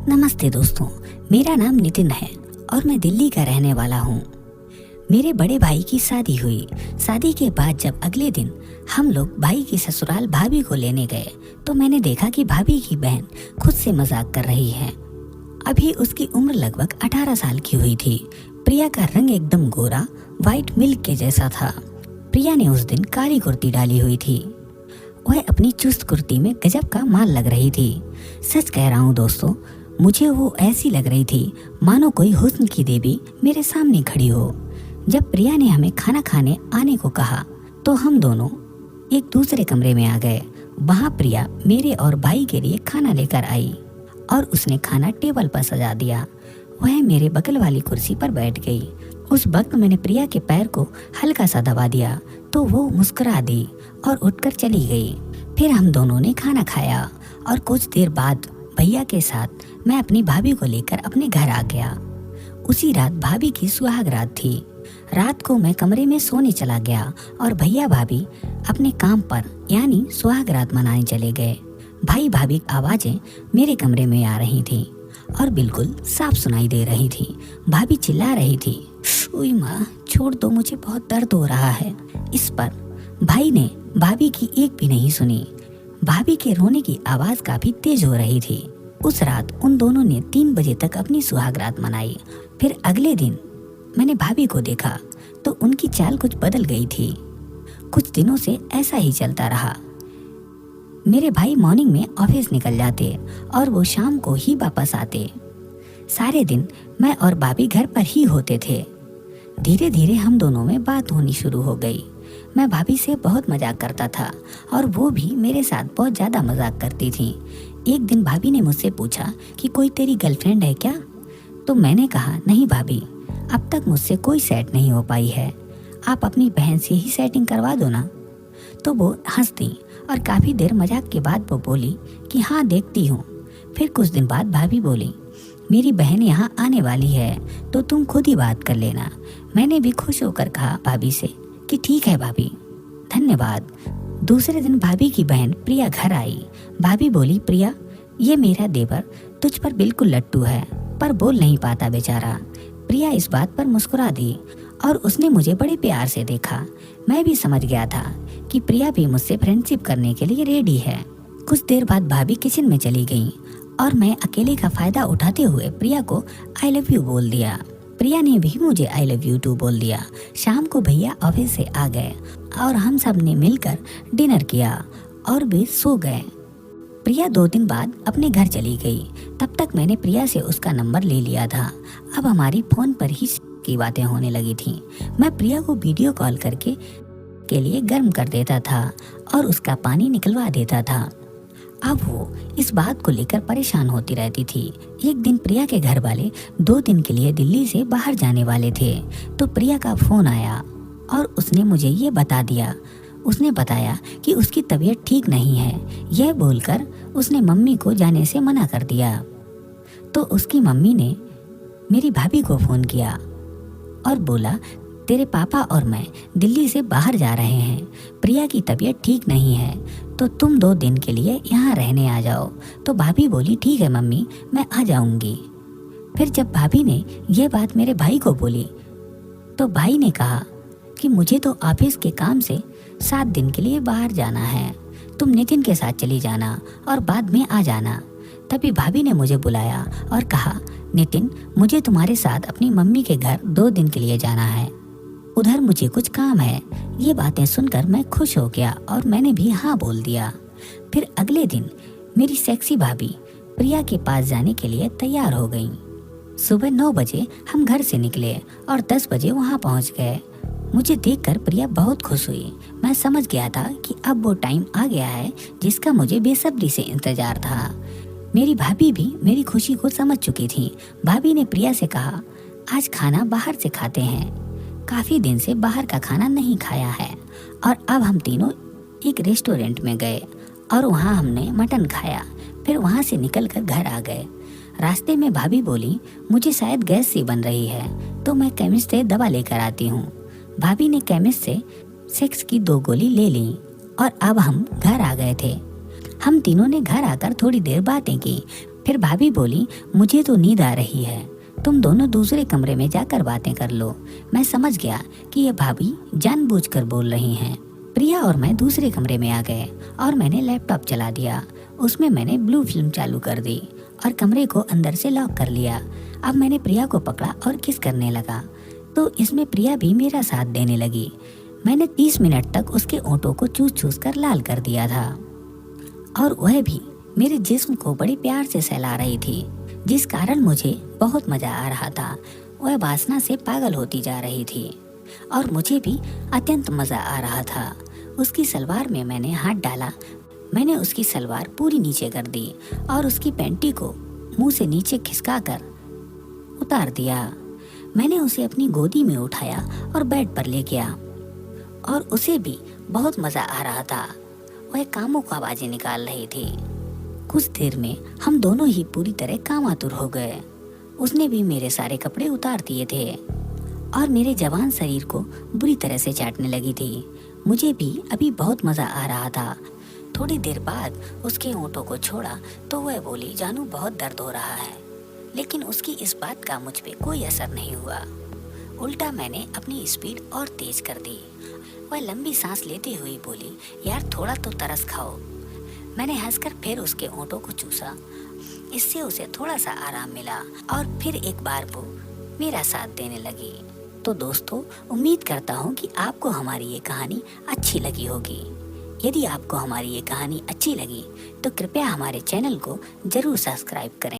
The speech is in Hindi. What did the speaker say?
नमस्ते दोस्तों, मेरा नाम नितिन है और मैं दिल्ली का रहने वाला हूँ। मेरे बड़े भाई की शादी हुई। शादी के बाद जब अगले दिन हम लोग भाई की ससुराल भाभी को लेने गए तो मैंने देखा कि भाभी की बहन खुद से मजाक कर रही है। अभी उसकी उम्र लगभग 18 साल की हुई थी। प्रिया का रंग एकदम गोरा व्हाइट मिल्क के जैसा था। प्रिया ने उस दिन काली कुर्ती डाली हुई थी। वह अपनी चुस्त कुर्ती में गजब का माल लग रही थी। सच कह रहा हूँ दोस्तों, मुझे वो ऐसी लग रही थी मानो कोई हुस्न की देवी मेरे सामने खड़ी हो। जब प्रिया ने हमें खाना खाने आने को कहा तो हम दोनों एक दूसरे कमरे में आ गए। वहाँ प्रिया मेरे और भाई के लिए खाना लेकर आई और उसने खाना टेबल पर सजा दिया। वह मेरे बगल वाली कुर्सी पर बैठ गई। उस वक्त मैंने प्रिया के पैर को हल्का सा दबा दिया तो वो मुस्कुरा दी और उठकर चली गई। फिर हम दोनों ने खाना खाया और कुछ देर बाद भैया के साथ मैं अपनी भाभी को लेकर अपने घर आ गया। उसी रात भाभी की सुहाग रात थी। रात को मैं कमरे में सोने चला गया और भैया भाभी अपने काम पर यानी सुहाग रात मनाने चले गए। भाई भाभी की आवाजें मेरे कमरे में आ रही थी और बिल्कुल साफ सुनाई दे रही थी। भाभी चिल्ला रही थी, ओए माँ छोड़ दो, मुझे बहुत दर्द हो रहा है। इस पर भाई ने भाभी की एक भी नहीं सुनी। भाभी के रोने की आवाज काफी तेज हो रही थी। उस रात उन दोनों ने 3 बजे तक अपनी सुहाग रात मनाई। फिर अगले दिन मैंने भाभी को देखा तो उनकी चाल कुछ बदल गई थी। कुछ दिनों से ऐसा ही चलता रहा। मेरे भाई मॉर्निंग में ऑफिस निकल जाते और वो शाम को ही वापस आते। सारे दिन मैं और भाभी घर पर ही होते थे। धीरे धीरे हम दोनों में बात होनी शुरू हो गई। मैं भाभी से बहुत मजाक करता था और वो भी मेरे साथ बहुत ज़्यादा मजाक करती थी। एक दिन भाभी ने मुझसे पूछा कि कोई तेरी गर्लफ्रेंड है क्या? तो मैंने कहा नहीं भाभी, अब तक मुझसे कोई सेट नहीं हो पाई है। आप अपनी बहन से ही सेटिंग करवा दो ना। तो वो हंस दी और काफ़ी देर मजाक के बाद वो बोली कि हाँ देखती हूँ। फिर कुछ दिन बाद भाभी बोली, मेरी बहन यहाँ आने वाली है तो तुम खुद ही बात कर लेना। मैंने भी खुश होकर कहा भाभी से कि ठीक है भाभी, धन्यवाद। दूसरे दिन भाभी की बहन प्रिया घर आई। भाभी बोली, प्रिया ये मेरा देवर तुझ पर बिल्कुल लट्टू है पर बोल नहीं पाता बेचारा। प्रिया इस बात पर मुस्कुरा दी और उसने मुझे बड़े प्यार से देखा। मैं भी समझ गया था कि प्रिया भी मुझसे फ्रेंडशिप करने के लिए रेडी है। कुछ देर बाद भाभी किचन में चली गई और मैं अकेले का फायदा उठाते हुए प्रिया को आई लव यू बोल दिया। प्रिया ने भी मुझे आई लव यू टू बोल दिया। शाम को भैया ऑफिस से आ गए और हम सब ने मिलकर डिनर किया और वे सो गए। प्रिया 2 दिन बाद अपने घर चली गई। तब तक मैंने प्रिया से उसका नंबर ले लिया था। अब हमारी फोन पर ही की बातें होने लगी थी। मैं प्रिया को वीडियो कॉल करके के लिए गर्म कर देता था और उसका पानी निकलवा देता था। अब वो इस बात को लेकर परेशान होती रहती थी। एक दिन प्रिया के घर वाले 2 दिन के लिए दिल्ली से बाहर जाने वाले थे तो प्रिया का फोन आया और उसने मुझे ये बता दिया। उसने बताया कि उसकी तबीयत ठीक नहीं है। यह बोलकर उसने मम्मी को जाने से मना कर दिया। तो उसकी मम्मी ने मेरी भाभी को फ़ोन किया और बोला, तेरे पापा और मैं दिल्ली से बाहर जा रहे हैं। प्रिया की तबीयत ठीक नहीं है तो तुम 2 दिन के लिए यहाँ रहने आ जाओ। तो भाभी बोली, ठीक है मम्मी, मैं आ जाऊँगी। फिर जब भाभी ने यह बात मेरे भाई को बोली तो भाई ने कहा कि मुझे तो ऑफिस के काम से 7 दिन के लिए बाहर जाना है, तुम नितिन के साथ चली जाना और बाद में आ जाना। तभी भाभी ने मुझे बुलाया और कहा, नितिन मुझे तुम्हारे साथ अपनी मम्मी के घर 2 दिन के लिए जाना है, उधर मुझे कुछ काम है। ये बातें सुनकर मैं खुश हो गया और मैंने भी हाँ बोल दिया। फिर अगले दिन मेरी सेक्सी भाभी प्रिया के पास जाने के लिए तैयार हो गई। सुबह 9 बजे हम घर से निकले और 10 बजे वहाँ पहुँच गए। मुझे देखकर प्रिया बहुत खुश हुई। मैं समझ गया था कि अब वो टाइम आ गया है जिसका मुझे बेसब्री से इंतजार था। मेरी भाभी भी मेरी खुशी को समझ चुकी थी। भाभी ने प्रिया से कहा, आज खाना बाहर से खाते हैं, काफ़ी दिन से बाहर का खाना नहीं खाया है। और अब हम तीनों एक रेस्टोरेंट में गए और वहाँ हमने मटन खाया। फिर वहाँ से निकलकर घर आ गए। रास्ते में भाभी बोली, मुझे शायद गैस सी बन रही है तो मैं केमिस्ट से दवा लेकर आती हूँ। भाभी ने केमिस्ट से सेक्स की 2 गोली ले ली और अब हम घर आ गए थे। हम तीनों ने घर आकर थोड़ी देर बातें की। फिर भाभी बोली, मुझे तो नींद आ रही है, तुम दोनों दूसरे कमरे में जाकर बातें कर लो। मैं समझ गया कि ये भाभी जानबूझकर बोल रही हैं। प्रिया और मैं दूसरे कमरे में आ गए और मैंने लैपटॉप चला दिया। उसमें मैंने ब्लू फिल्म चालू कर दी और कमरे को अंदर से लॉक कर लिया। अब मैंने प्रिया को पकड़ा और किस करने लगा, तो इसमें प्रिया भी मेरा साथ देने लगी। मैंने 30 मिनट तक उसके ओंठों को चूस चूस कर लाल कर दिया था और वह भी मेरे जिस्म को बड़ी प्यार से सहला रही थी, जिस कारण मुझे बहुत मजा आ रहा था। वह वासना से पागल होती जा रही थी और मुझे भी अत्यंत मजा आ रहा था। उसकी सलवार में मैंने हाथ डाला। मैंने उसकी सलवार पूरी नीचे कर दी और उसकी पैंटी को मुंह से नीचे खिसकाकर उतार दिया। मैंने उसे अपनी गोदी में उठाया और बेड पर ले गया और उसे भी बहुत मजा आ रहा था। वह कामुक आवाजें निकाल रही थी। कुछ देर में हम दोनों ही पूरी तरह कामातुर हो गए। उसने भी मेरे सारे कपड़े उतार दिए थे और मेरे जवान शरीर को बुरी तरह से चाटने लगी थी। मुझे भी अभी बहुत मजा आ रहा था। थोड़ी देर बाद उसके होंठों को छोड़ा तो वह बोली, जानू बहुत दर्द हो रहा है। लेकिन उसकी इस बात का मुझ पे कोई असर नहीं हुआ। उल्टा मैंने अपनी स्पीड और तेज कर दी। वह लंबी सांस लेते हुए बोली, यार थोड़ा तो तरस खाओ। मैंने हंसकर फिर उसके होंठों को चूसा। इससे उसे थोड़ा सा आराम मिला और फिर एक बार वो मेरा साथ देने लगी। तो दोस्तों, उम्मीद करता हूँ कि आपको हमारी ये कहानी अच्छी लगी होगी। यदि आपको हमारी ये कहानी अच्छी लगी तो कृपया हमारे चैनल को जरूर सब्सक्राइब करें।